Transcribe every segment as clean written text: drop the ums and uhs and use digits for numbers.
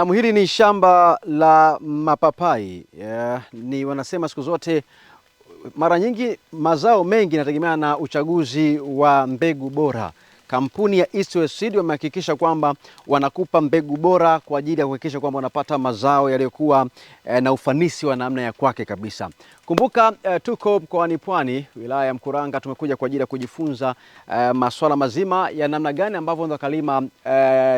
Na hili ni shamba la mapapai. Ni wanasema siku zote mara nyingi mazao mengi yanategemea na uchaguzi wa mbegu bora. Kampuni ya East West Seed wamehakikisha kwamba wanakupa mbegu bora kwa ajili ya kuhakikisha kwamba wanapata mazao yaliyokuwa na ufanisi wa namna ya kwake kabisa. Kumbuka tuko mkoani Pwani, wilaya ya Mkuranga. Tumekuja kwa ajili ya kujifunza masuala mazima ya namna gani ambavyo unaweza kulima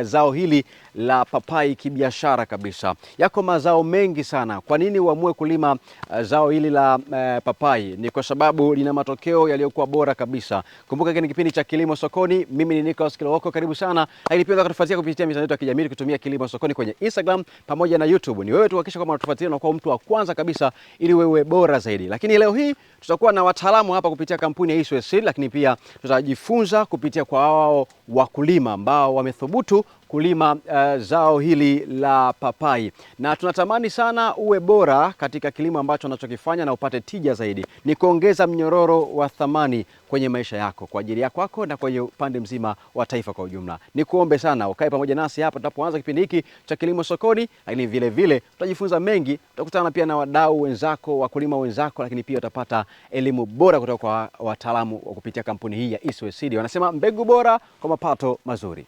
zao hili la papai kibiashara kabisa. Yako mazao mengi sana. Kwa nini uamue kulima zao hili la papai? Ni kwa sababu lina matokeo yaliyokuwa bora kabisa. Kumbuka hiki ni kipindi cha Kilimo Sokoni. Mimi ni Nicholas Kilowoko, karibu sana. Lakini pia unaweza kutufuatilia kupitia mitandao yetu ya kijamii kutumia Kilimo Sokoni kwenye Instagram pamoja na YouTube. Ni wewe tu hakikisha kwamba unatufuatilia na kuwa mtu wa kwanza kabisa ili wewe bora zaidi. Lakini leo hii tutakuwa na wataalamu hapa kupitia kampuni ya East West Seed, lakini pia tutajifunza kupitia kwa wao wakulima ambao wamethubutu kulima zao hili la papai, na tunatamani sana uwe bora katika kilimo ambacho unachokifanya na upate tija zaidi. Ni kuongeza mnyororo wa thamani kwenye maisha yako, kwa ajili yako na kwenye upande mzima wa taifa kwa ujumla. Ni kuombe sana ukae pamoja nasi hapa tunapoanza kipindi hiki cha Kilimo Sokoni, lakini vile vile tutajifunza mengi, tutakutana pia na wadau wenzako, wakulima wenzako, lakini pia utapata elimu bora kutoka kwa wataalamu wa kupitia kampuni hii ya East West Seed. Wanasema mbegu bora kwa mapato mazuri.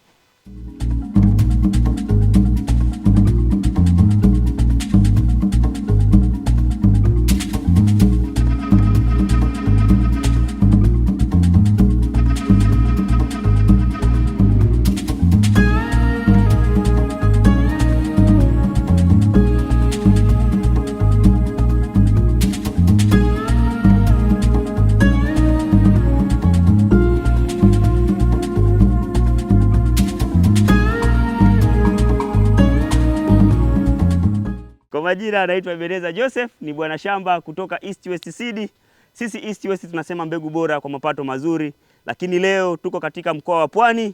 Kwa majina anaitwa Ebeneza Joseph, ni bwana shamba kutoka East West Seed. Sisi East West tunasema mbegu bora kwa mapato mazuri, lakini leo tuko katika mkoa wa Pwani,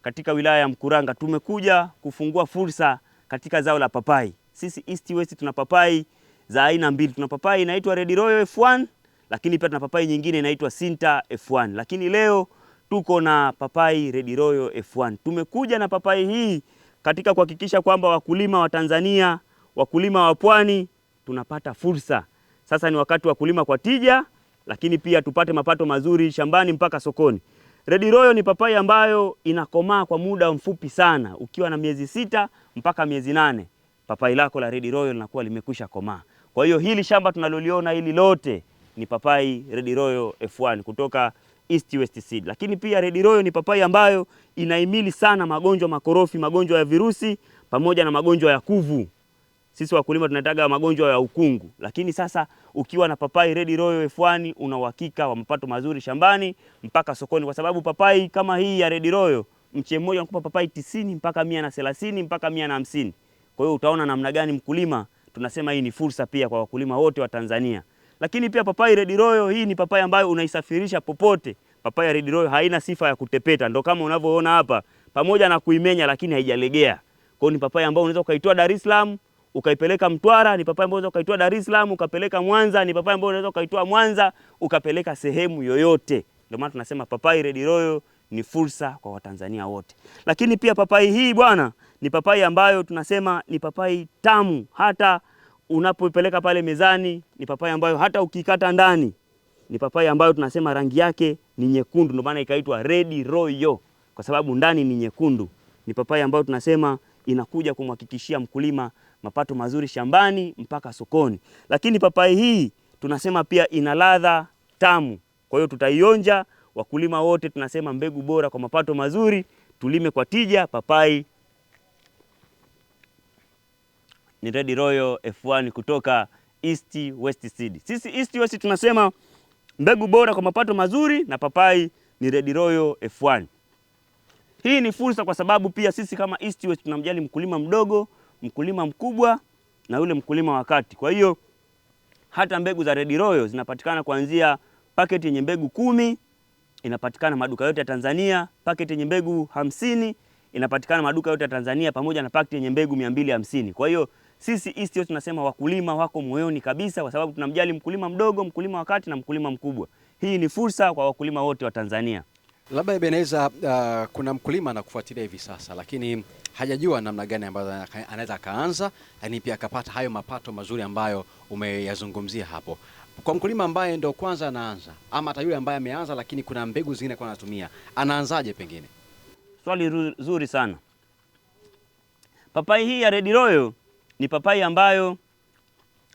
katika wilaya ya Mkuranga. Tumekuja kufungua fursa katika zao la papai. Sisi East West tuna papai za aina mbili. Tuna papai inaitwa Red Royal F1, lakini pia tuna papai nyingine inaitwa Sinta F1. Lakini leo tuko na papai Red Royal F1. Tumekuja na papai hii katika kuhakikisha kwamba wakulima wa Tanzania, wakulima wa Pwani tunapata fursa. Sasa ni wakati wa kulima kwa tija, lakini pia tupate mapato mazuri shambani mpaka sokoni. Red Royal ni papai ambayo inakomaa kwa muda mfupi sana. Ukiwa na miezi 6 mpaka miezi 8, papai lako la Red Royal linakuwa limekwisha komaa. Kwa hiyo hili shamba tunaloliona hili lote ni papai Red Royal F1 kutoka East West Seed. Lakini pia Red Royal ni papai ambayo inahimili sana magonjwa makorofi, magonjwa ya virusi pamoja na magonjwa ya kuvu. Sisi wakulima tunataga magonjwa ya ukungu. Lakini sasa ukiwa na papai Red Royal F1 una uhakika wa mapato mazuri shambani mpaka sokoni, kwa sababu papai kama hii ya Red Royal mche mmoja unakupa papai 90 mpaka 130 mpaka 150. Kwa hiyo utaona namna gani mkulima, tunasema hii ni fursa pia kwa wakulima wote wa Tanzania. Lakini pia papai Red Royal hii ni papai ambayo unaisafirisha popote. Papai ya Red Royal haina sifa ya kutepeta, ndio kama unavyoona hapa, pamoja na kuimenya lakini haijalegea. Kwa hiyo ni papai ambayo unaweza ukaitoa Dar es Salaam ukaipeleka Mtwara, ni papai ambayo unaweza ukaitoa Dar es Salaam ukapeleka Mwanza, ni papai ambayo unaweza ukaitoa Mwanza ukapeleka sehemu yoyote. Ndio maana tunasema papai Red Royal ni fursa kwa Watanzania wote. Lakini pia papai hii bwana ni papai ambayo tunasema ni papai tamu, hata unapopeleka pale mezani. Ni papai ambayo hata ukikata ndani, ni papai ambayo tunasema rangi yake ni nyekundu, ndio maana ikaitwa Red Royal kwa sababu ndani ni nyekundu. Ni papai ambayo tunasema inakuja kumhakikishia mkulima mapato mazuri shambani mpaka sokoni. Lakini papai hii tunasema pia ina ladha tamu. Kwa hiyo tutaionja. Wakulima wote tunasema mbegu bora kwa mapato mazuri, tulime kwa tija. Papai ni Red Royal F1 kutoka East West Seed. Sisi East West tunasema mbegu bora kwa mapato mazuri na papai ni Red Royal F1. Hii ni fursa kwa sababu pia sisi kama East West tunamjali mkulima mdogo, mkulima mkubwa na yule mkulima wa kati. Kwa hiyo hata mbegu za Red Royal zinapatikana kuanzia paketi yenye mbegu 10 inapatikana maduka yote ya Tanzania, paketi yenye mbegu 50 inapatikana maduka yote ya Tanzania, pamoja na paketi yenye mbegu 250. Kwa hiyo sisi East West tunasema wakulima wako moyoni kabisa, kwa sababu tunamjali mkulima mdogo, mkulima wa kati na mkulima mkubwa. Hii ni fursa kwa wakulima wote wa Tanzania. Labda Ebeneza, kuna mkulima anakufuatilia hivi sasa, lakini hajajua namna gani ambayo anaweza akaanza, lakini pia akapata hayo mapato mazuri ambayo umeyazungumzia hapo. Kwa mkulima ambaye ndio kwanza anaanza, ama hata yule ambaye ameanza lakini kuna mbegu zingine kwa anatumia, anaanzaje pengine? Swali zuri sana. Papai hii ya Red Royal ni papai ambayo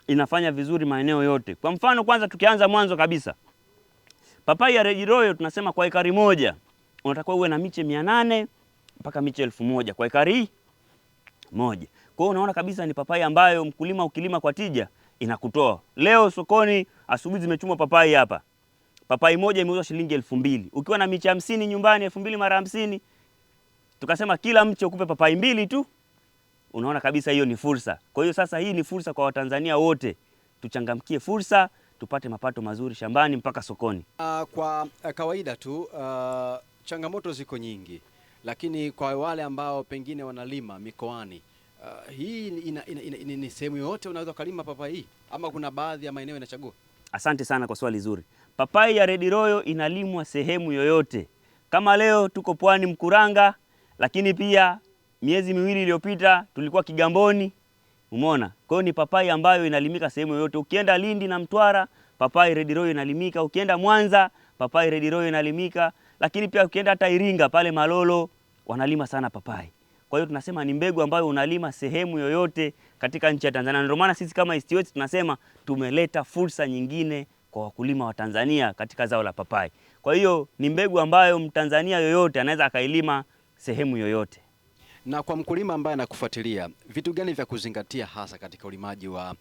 inafanya vizuri maeneo yote. Kwa mfano, kwanza tukianza mwanzo kabisa, papai ya Red Royal tunasema kwa ekari moja unatakiwa uwe na miche 800 mpaka miche 1000 kwa ekari moja. Kwa hiyo unaona kabisa ni papai ambayo mkulima ukilima kwa tija inakutoa. Leo sokoni asubuhi zimechumwa papai hapa. Papai moja imeuzwa shilingi 2000. Ukiwa na miche 50 nyumbani, 2000 mara 50, tukasema kila mche ukupe papai 2 tu. Unaona kabisa hiyo ni fursa. Kwa hiyo sasa hii ni fursa kwa Watanzania wote. Tuchangamkie fursa, tupate mapato mazuri shambani mpaka sokoni. Kwa kawaida tu changamoto ziko nyingi, lakini kwa wale ambao pengine wanalima mikoani, hii ni sehemu yote unaweza kulima papai hii, ama kuna baadhi ya maeneo inachagua? Asante sana kwa swali zuri. Papai ya Red Royal inalimwa sehemu yoyote. Kama leo tuko Pwani Mkuranga, lakini pia miezi 2 iliyopita tulikuwa Kigamboni. Umeona? Kwa hiyo ni papai ambayo inalimika sehemu yoyote. Ukienda Lindi na Mtwara, papai Red Royal inalimika. Ukienda Mwanza, papai Red Royal inalimika. Lakini pia ukienda hata Iringa pale Malolo, wanalima sana papai. Kwa hiyo tunasema ni mbegu ambayo unalima sehemu yoyote katika nchi ya Tanzania. Ndio maana sisi kama East West tunasema tumeleta fursa nyingine kwa wakulima wa Tanzania katika zao la papai. Kwa hiyo ni mbegu ambayo Mtanzania yoyote anaweza akailima sehemu yoyote. Na kwa mkulima ambaye anakufuatilia, vitu gani vya kuzingatia hasa katika ulimaji wa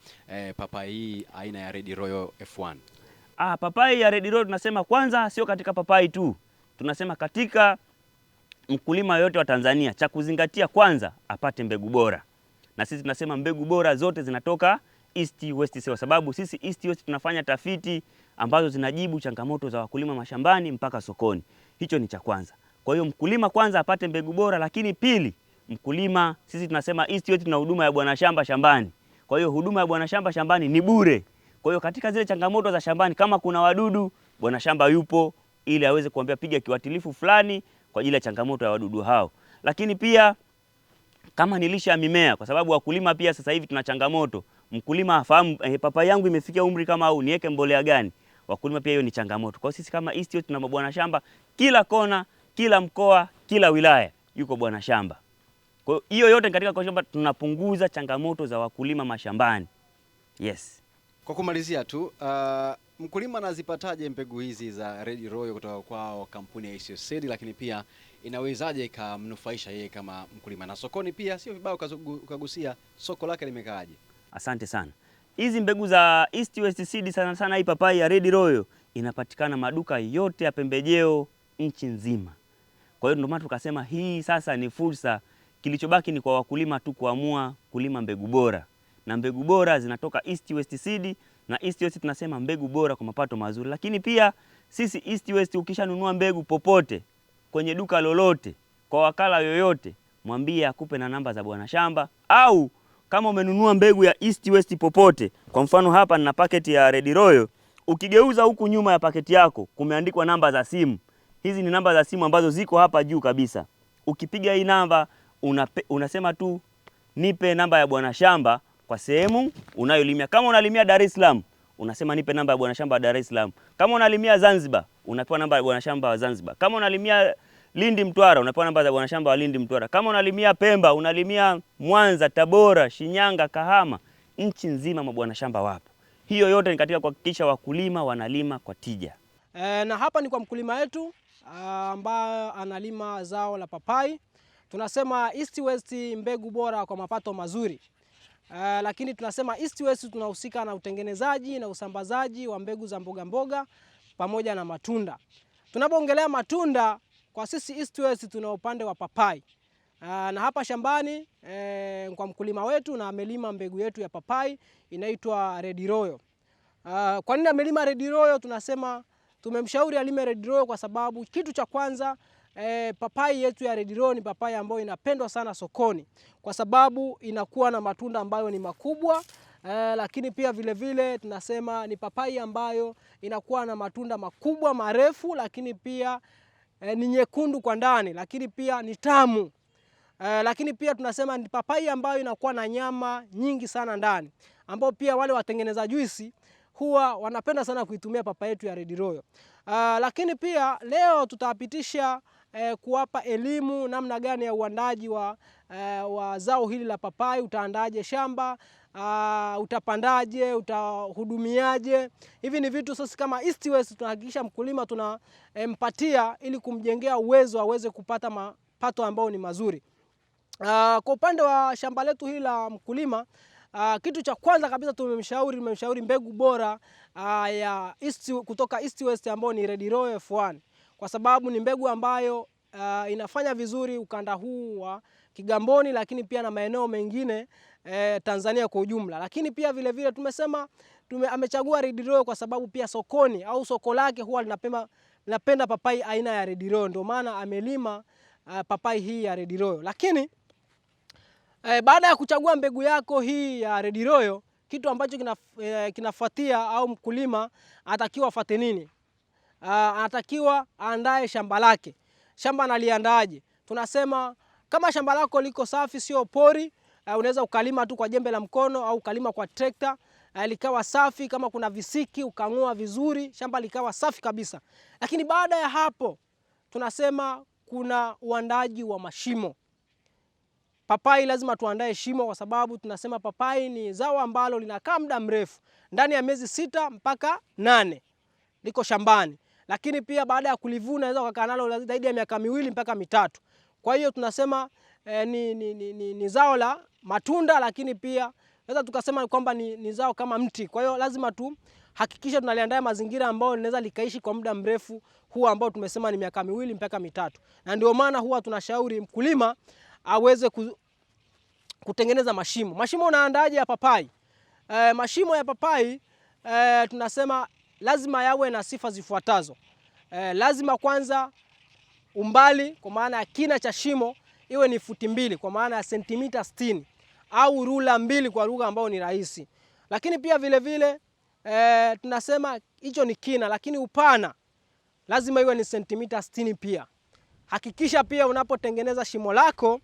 papai hii aina ya Red Royal F1? Papai ya Red Royal tunasema kwanza sio katika papai tu. Tunasema katika mkulima yoyote wa Tanzania, cha kuzingatia kwanza apate mbegu bora. Na sisi tunasema mbegu bora zote zinatoka East West, kwa sababu sisi East West tunafanya tafiti ambazo zinajibu changamoto za wakulima mashambani mpaka sokoni. Hicho ni cha kwanza. Kwa hiyo mkulima kwanza apate mbegu bora, lakini pili, mkulima, sisi tunasema East West tuna huduma ya bwana shamba shambani. Kwa hiyo huduma ya bwana shamba shambani ni bure. Kwa hiyo katika zile changamoto za shambani, kama kuna wadudu, bwana shamba yupo ili aweze kuambia piga kiuatilifu fulani kwa ajili ya changamoto ya wadudu hao. Lakini pia kama ni lishe ya mimea, kwa sababu wakulima pia sasa hivi tuna changamoto. Mkulima afahamu papai yangu imefikia umri kama huu, niweke mbolea gani? Wakulima pia hiyo ni changamoto. Kwa hiyo sisi kama East West tuna bwana shamba kila kona, kila mkoa, kila wilaya yuko bwana shamba. Kwa hiyo yote katika kwa shamba tunapunguza changamoto za wakulima mashambani. Yes. Kwa kumalizia tu, mkulima anazipataje mbegu hizi za Red Royal kutoka kwao kampuni ya East Seed, lakini pia inawezaje ikamnufaisha yeye kama mkulima, na sokoni pia sio vibaya ukagusia soko lake limekaaje? Asante sana. Hizi mbegu za East West Seed sana sana, hii papai ya Red Royal inapatikana maduka yote ya pembejeo nchi nzima. Kwa hiyo ndio maana tukasema hii sasa ni fursa. Kilichobaki ni kwa wakulima tu kuamua kulima mbegu bora. Na mbegu bora zinatoka East West Seed, na East West tunasema mbegu bora kwa mapato mazuri. Lakini pia sisi East West ukishanunua mbegu popote, kwenye duka lolote, kwa wakala yoyote, mwambie akupe na namba za bwana shamba, au kama umenunua mbegu ya East West popote, kwa mfano hapa nina paketi ya Red Royal, ukigeuza huku nyuma ya paketi yako kumeandikwa namba za simu. Hizi ni namba za simu ambazo ziko hapa juu kabisa. Ukipiga hii namba unasema tu nipe namba ya bwana shamba kwa sehemu unayolimia. Kama unalimia Dar es Salaam, unasema nipe namba ya bwana shamba wa Dar es Salaam. Kama unalimia Zanzibar, unapewa namba ya bwana shamba wa Zanzibar. Kama unalimia Lindi Mtwara, unapewa namba za bwana shamba wa Lindi Mtwara. Kama unalimia Pemba, unalimia Mwanza, Tabora, Shinyanga, Kahama, nchi nzima mabwana shamba wapo. Hiyo yote ni katika kuhakikisha wakulima wanalima kwa tija. Na hapa ni kwa mkulima wetu ambaye analima zao la papai. Tunasema East West mbegu bora kwa mapato mazuri. Lakini tunasema East West tunahusika na utengenezaji na usambazaji wa mbegu za mboga mboga pamoja na matunda. Tunapoongelea matunda, kwa sisi East West tuna upande wa papai. Na hapa shambani kwa mkulima wetu na amelima mbegu yetu ya papai inaitwa Red Royal. Kwa nini amelima Red Royal? Tunasema tumemshauri alime Red Royal kwa sababu kitu cha kwanza, papai yetu ya Red Royal ni papai ambayo inapendwa sana sokoni kwa sababu inakuwa na matunda ambayo ni makubwa, lakini pia vile vile tunasema ni papai ambayo inakuwa na matunda makubwa marefu, lakini pia ni nyekundu kwa ndani, lakini pia ni tamu. Lakini pia tunasema ni papai ambayo inakuwa na nyama nyingi sana ndani, ambao pia wale watengeneza juisi huwa wanapenda sana kuitumia papai yetu ya Red Royal. Lakini pia leo tutawapitisha kuwapa elimu namna gani ya uandaji wa zao hili la papai. Utaandaje shamba, utapandaje, utahudumiaje. Hivi ni vitu sasa kama East West tunahakikisha mkulima tunampatia ili kumjengea uwezo aweze kupata mapato ambayo ni mazuri. Kwa upande wa shamba letu hili la mkulima, kitu cha kwanza kabisa tumemshauri mbegu bora ya kutoka East West ambayo ni Red Royal F1, kwa sababu ni mbegu ambayo inafanya vizuri ukanda huu wa Kigamboni, lakini pia na maeneo mengine Tanzania kwa ujumla. Lakini pia vile vile tumesema amechagua Red Royal kwa sababu pia sokoni au soko lake huwa linapenda papai aina ya Red Royal, ndio maana amelima papai hii ya Red Royal. Lakini baada ya kuchagua mbegu yako hii ya Red Royal, kitu ambacho kinafuatia au mkulima atakiwa afate nini? Anatakiwa aandae shamba lake. Shamba analiandaaje? Tunasema kama shamba lako liko safi, sio pori, unaweza ukalima tu kwa jembe la mkono au ukalima kwa trekta, likawa safi. Kama kuna visiki ukang'oa vizuri, shamba likawa safi kabisa. Lakini baada ya hapo tunasema kuna uandaji wa mashimo. Papai lazima tuandae shimo, kwa sababu tunasema papai ni zao ambalo linakaa muda mrefu, ndani ya miezi 6 mpaka 8 liko shambani. Lakini pia baada ya kulivuna unaweza kukaa nalo zaidi ya miaka 2 mpaka 3. Kwa hiyo tunasema ni zao la matunda, lakini pia naweza tukasema kwamba ni zao kama mti. Kwa hiyo lazima tu hakikisha tunaliandaa mazingira ambayo linaweza likaishi kwa muda mrefu, huwa ambao tumesema ni miaka 2 mpaka 3. Na ndio maana huwa tunashauri mkulima aweze kutengeneza mashimo. Mashimo unaandaaje ya papai? Mashimo ya papai tunasema lazima yawe na sifa zifuatazo. Lazima kwanza umbali, kwa maana ya kina cha shimo iwe ni futi 2, kwa maana ya sentimita 60 au rula 2 kwa lugha ambayo ni rahisi. Lakini pia vile vile tunasema hicho ni kina, lakini upana lazima iwe ni sentimita 60 pia. Hakikisha pia unapotengeneza shimo lako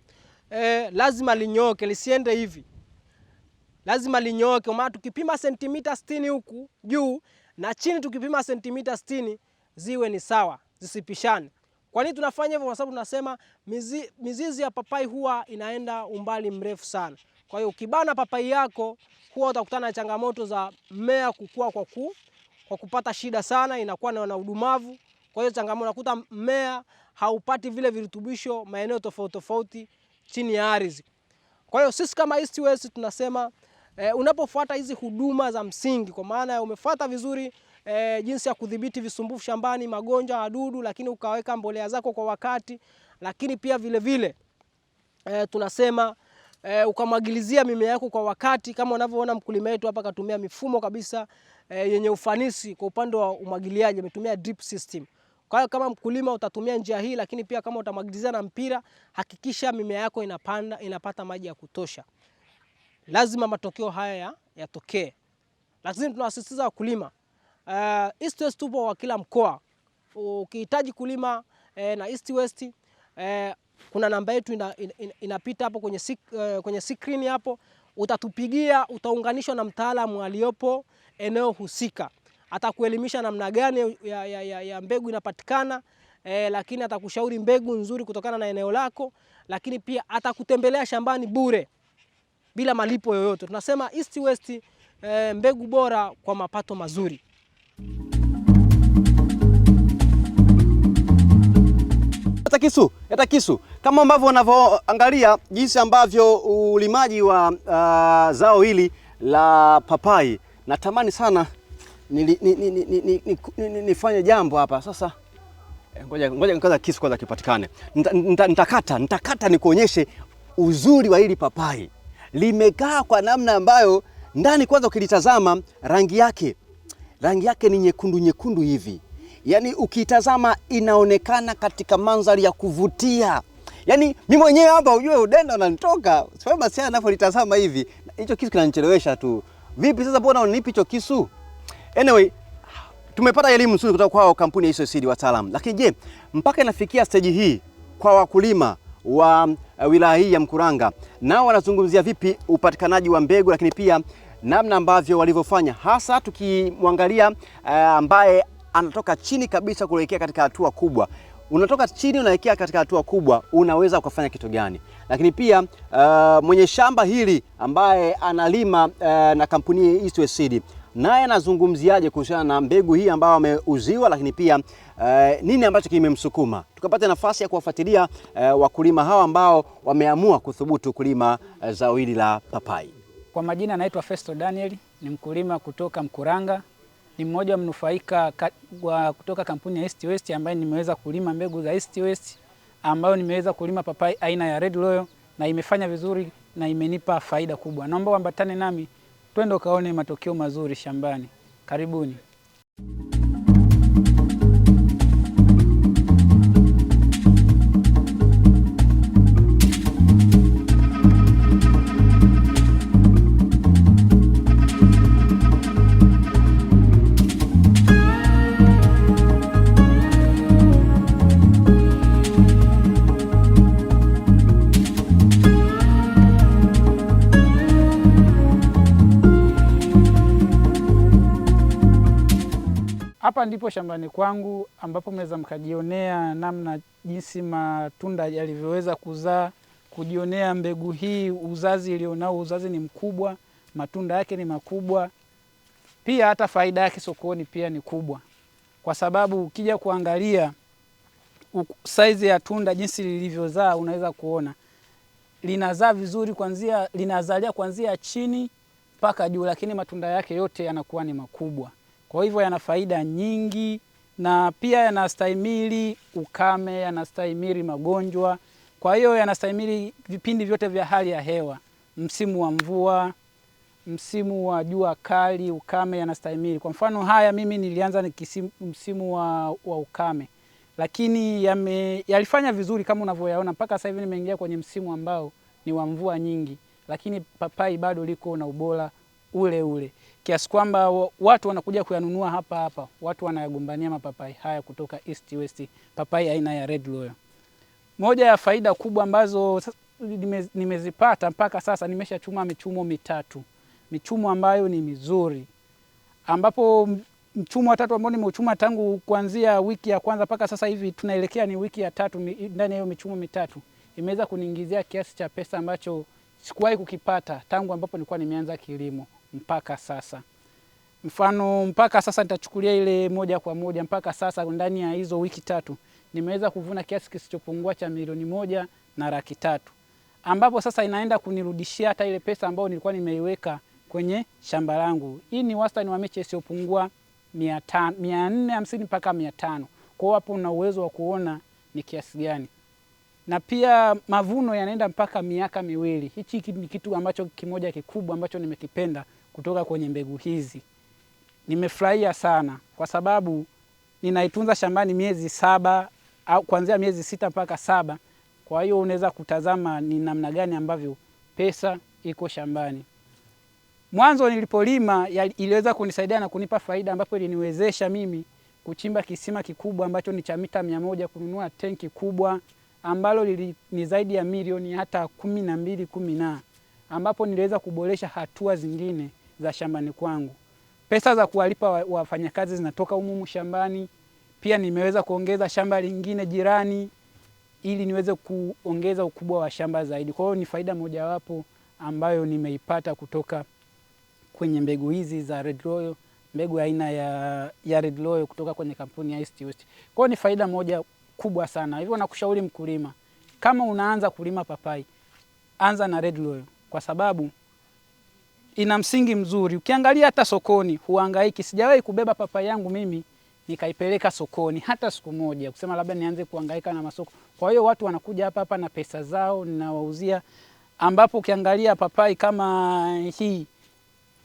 lazima linyooke, lisiende hivi. Lazima linyooke, kwa maana tukipima sentimita 60 huku juu na chini tukipima sentimita 60 ziwe ni sawa, zisipishane. Kwa nini tunafanya hivyo? Kwa sababu tunasema mizizi ya papai huwa inaenda umbali mrefu sana. Kwa hiyo ukibana papai yako huwa utakutana na changamoto za mmea kukua kwa kupata shida sana, inakuwa na udumavu. Kwa hiyo changamoto, unakuta mmea haupati vile virutubisho maeneo tofauti tofauti chini ya ardhi. Kwa hiyo sisi kama East West tunasema unapofuata hizi huduma za msingi, kwa maana umefuata vizuri jinsi ya kudhibiti visumbufu shambani, magonjwa, wadudu, lakini ukaweka mbolea zako kwa wakati, lakini pia vile vile tunasema ukamwagilizia mimea yako kwa wakati. Kama unavyoona mkulima wetu hapa katumia mifumo kabisa yenye ufanisi kwa upande wa umwagiliaji, ametumia drip system. Kwa hiyo kama mkulima utatumia njia hii, lakini pia kama utamwagilizia na mpira, hakikisha mimea yako inapata maji ya kutosha. Lazima matokeo haya yatokee. Lakini tunawasisitiza wakulima, East West tupo wa kila mkoa. Ukihitaji kulima na East West, kuna namba yetu inapita hapo kwenye screen hapo, utatupigia, utaunganishwa na mtaalamu aliyopo eneo husika. Atakuelimisha namna gani ya mbegu inapatikana, lakini atakushauri mbegu nzuri kutokana na eneo lako, lakini pia atakutembelea shambani bure bila malipo yoyote. Tunasema East West, mbegu bora kwa mapato mazuri. Hata kisu kama ambavyo unavyoangalia jinsi ambavyo ulimaji wa zao hili la papai, natamani sana nifanye jambo hapa sasa. Ngoja kwanza kisu kwanza kipatikane. Nitakata nikuonyeshe uzuri wa hili papai. Limekaa kwa namna ambayo ndani, kwanza ukilitazama rangi yake ni nyekundu hivi. Yaani ukitazama inaonekana katika mandhari ya kuvutia. Yaani mimi mwenyewe hapa ujue udenda unanitoka. Sababu basi anapolitazama hivi, hicho kisu kinanichelewesha tu. Vipi sasa, mbona unanipi hicho kisu? Anyway, Tumepata elimu nzuri kutoka kwa kampuni ya East West Seed wataalamu. Lakini je, mpaka inafikia stage hii kwa wakulima wa wilaya hii ya Mkuranga, nao wanazungumzia vipi upatikanaji wa mbegu, lakini pia namna ambavyo walivyofanya, hasa tukimwangalia ambaye anatoka chini kabisa kuelekea katika hatua kubwa. Unatoka chini unaelekea katika hatua kubwa, unaweza ukafanya kitu gani? Lakini pia mwenye shamba hili ambaye analima na kampuni ya East West Seed, naye anazungumziaje kuhusiana na mbegu hii ambayo ameuziwa, lakini pia nini ambacho kimemsukuma? Tukapata nafasi ya kuwafuatilia wakulima hawa ambao wameamua kuthubutu kulima zao hili la papai. Kwa majina naitwa Festo Daniel, ni mkulima kutoka Mkuranga. Ni mmoja wa mnufaika kutoka kampuni ya East West ambaye nimeweza kulima mbegu za East West, ambayo nimeweza kulima papai aina ya Red Royal na imefanya vizuri na imenipa faida kubwa. Naomba uambatane nami twende kaone matokeo mazuri shambani. Karibuni. Hapa ndipo shambani kwangu ambapo mnaweza mkajionea namna jinsi matunda yalivyoweza kuzaa, kujionea mbegu hii uzazi ilionao. Uzazi ni mkubwa, matunda yake ni makubwa, pia hata faida yake sokoni pia ni kubwa, kwa sababu ukija kuangalia size ya tunda jinsi lilivyozaa, unaweza kuona linazaa vizuri, linazalia kuanzia chini mpaka juu, lakini matunda yake yote yanakuwa ni makubwa. Kwa hivyo yana faida nyingi na pia yanastahimili ukame, yanastahimili magonjwa. Kwa hiyo yanastahimili vipindi vyote vya hali ya hewa, msimu wa mvua, msimu wa jua kali, ukame, yanastahimili. Kwa mfano haya mimi nilianza msimu wa ukame, lakini yalifanya vizuri kama unavyoyaona. Mpaka sasa hivi nimeingia kwenye msimu ambao ni wa mvua nyingi, lakini papai bado liko na ubora ule ule, kiasi kwamba watu wanakuja kuyanunua hapa. Watu wanayagombania mapapai haya kutoka East West, papai aina ya Red Royal. Moja ya faida kubwa ambazo nimezipata mpaka sasa, nimeshachuma michumo mitatu, michumo ambayo ni mizuri, ambapo mchumo wa tatu ambao nimeuchuma tangu kuanzia wiki ya kwanza mpaka sasa hivi tunaelekea ni wiki ya tatu. Ndani ya hiyo michumo mitatu imeweza kuniingizia kiasi cha pesa ambacho sikuwahi kukipata tangu ambapo nilikuwa nimeanza kilimo mpaka sasa. Mfano mpaka sasa nitachukulia ile moja kwa moja, mpaka sasa ndani ya hizo wiki tatu nimeweza kuvuna kiasi kisichopungua cha milioni 1.3 milioni, ambapo sasa inaenda kunirudishia hata ile pesa ambayo nilikuwa nimeiweka kwenye shamba langu. Hii ni wastani wa miche isiyopungua 450 mpaka 500. Kwa hiyo hapo una uwezo wa kuona ni kiasi gani. Na pia mavuno yanaenda mpaka miaka miwili. Hichi ni kitu ambacho kimoja kikubwa ambacho nimekipenda kutoka kwenye mbegu hizi. Nimefurahia sana kwa sababu ninaitunza shambani miezi 7 au kuanzia miezi 6 mpaka 7. Kwa hiyo unaweza kutazama ni namna gani ambavyo pesa iko shambani. Mwanzo nilipolima iliweza kunisaidia na kunipa faida, ambapo iliniwezesha mimi kuchimba kisima kikubwa ambacho ni cha mita 100, kununua tenki kubwa ambalo ni zaidi ya milioni hata 12, ambapo niliweza kuboresha hatua zingine za shambani kwangu. Pesa za kuwalipa wafanyakazi zinatoka humu shambani. Pia nimeweza kuongeza shamba lingine jirani ili niweze kuongeza ukubwa wa shamba zaidi. Kwa hiyo ni faida mojawapo ambayo nimeipata kutoka kwenye mbegu hizi za Red Royal, mbegu aina ya Red Royal kutoka kwenye kampuni ya East West. Kwa hiyo ni faida moja kubwa sana. Hivyo nakushauri mkulima, kama unaanza kulima papai, anza na Red Royal kwa sababu ina msingi mzuri. Ukiangalia hata sokoni huhangaiki. Sijawahi kubeba papai yangu mimi nikaipeleka sokoni hata siku moja kusema labda nianze kuhangaika na masoko. Kwa hiyo watu wanakuja hapa na pesa zao ninawauzia, ambapo ukiangalia papai kama hii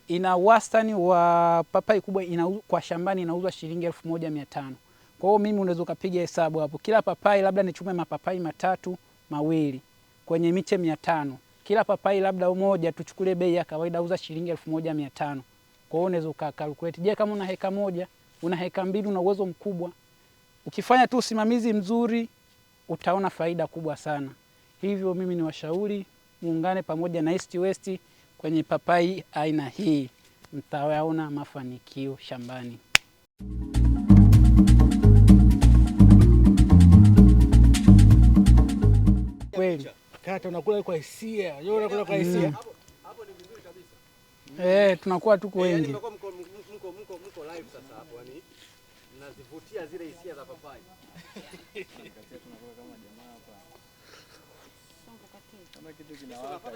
ina wastani wa papai kubwa kwa shambani inauzwa shilingi 1500. Kwa hiyo mimi unaweza kupiga hesabu hapo. Kila papai labda nichume mapapai 3 mawili kwenye miche 500. Kila papai labda moja tuchukule bei ya kawaida uza shilingi 1500. Kwa hiyo unaweza ukakalculate. Je, kama una heka moja una heka 2, una uwezo mkubwa. Ukifanya tu usimamizi mzuri utaona faida kubwa sana. Hivyo mimi ni washauri muungane pamoja na East West kwenye papai aina hii, mtayaona mafanikio shambani. Kweli. Kata unakula kwa hisia. Yeye unakula kwa hisia. Hapo ni vizuri kabisa. Tunakuwa tuko wengi. Mko live sasa hapo, yani mnazivutia zile hisia za papai. Kama kitu kinawaka.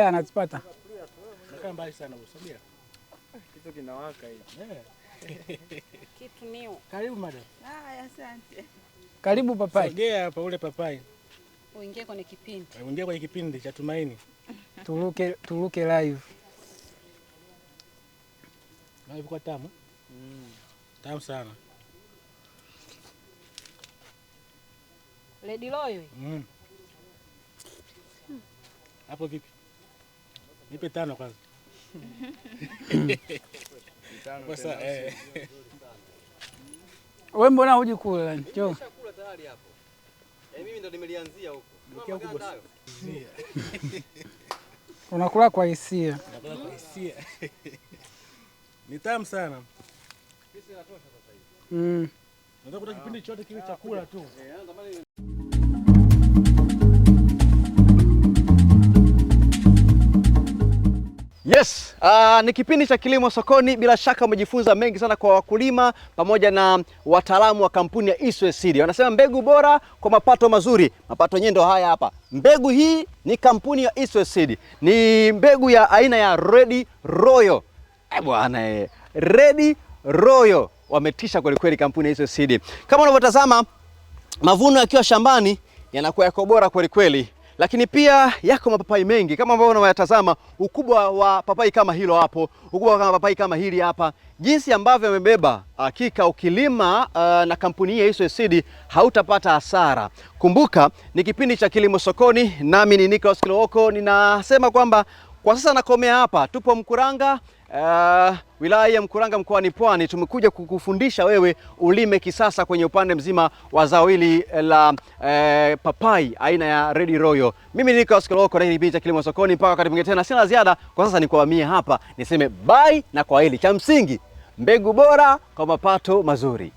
Anazipata. Nakaa mbali sana usogea. Kitu kinawaka hivi. Kitu niu. Karibu madam. Asante. Karibu papai. Sogea hapa ule papai. Uingie kwenye kipindi. Uingie kwenye kipindi cha Tumaini. Turuke live. Live kwa tamu. Tamu sana. Lady Loyo. Hapo vipi? Nipe 5 kwanza. Sasa Wewe mbona huji kula? Njoo. Nimeshakula tayari hapo. Mimi ndo nimelianzia huko. Nikia huko bosi. Unakula kwa hisia. Nakula kwa hisia. Ni tamu sana. Pisi inatosha sasa hivi. Nataka kuta kipindi chote kile chakula tu. Yes, ni kipindi cha Kilimo Sokoni. Bila shaka umejifunza mengi sana kwa wakulima pamoja na wataalamu wa kampuni ya East West Seed. Wanasema mbegu bora kwa mapato mazuri. Mapato yenyewe ndo haya hapa. Mbegu hii ni kampuni ya East West Seed. Ni mbegu ya aina ya Red Royal. Bwana Red Royal. Wametisha kweli kweli kampuni ya East West Seed. Kama unavyotazama mavuno yakiwa shambani yanakuwa yako bora kweli kweli. Lakini pia yako mapapai mengi kama ambavyo unayatazama, ukubwa wa papai kama hilo hapo, ukubwa wa papai kama hili hapa, jinsi ambavyo yamebeba. Hakika ukilima na kampuni hii ya East West Seed hautapata hasara. Kumbuka ni kipindi cha Kilimo Sokoni, nami ni Nicholas Kilooko. Ninasema kwamba kwa sasa nakomea hapa. Tupo Mkuranga, wilaya ya Mkuranga mkoani Pwani. Tumekuja kukufundisha wewe ulime kisasa kwenye upande mzima wa zao hili la papai aina ya Red Royal. Mimi ni Nicholas Kilooko na hii ni kipindi cha Kilimo Sokoni. Mpaka wakati mwingine tena, sina ziada kwa sasa, nikuhamie hapa niseme bye na kwaheri. Cha msingi mbegu bora kwa mapato mazuri.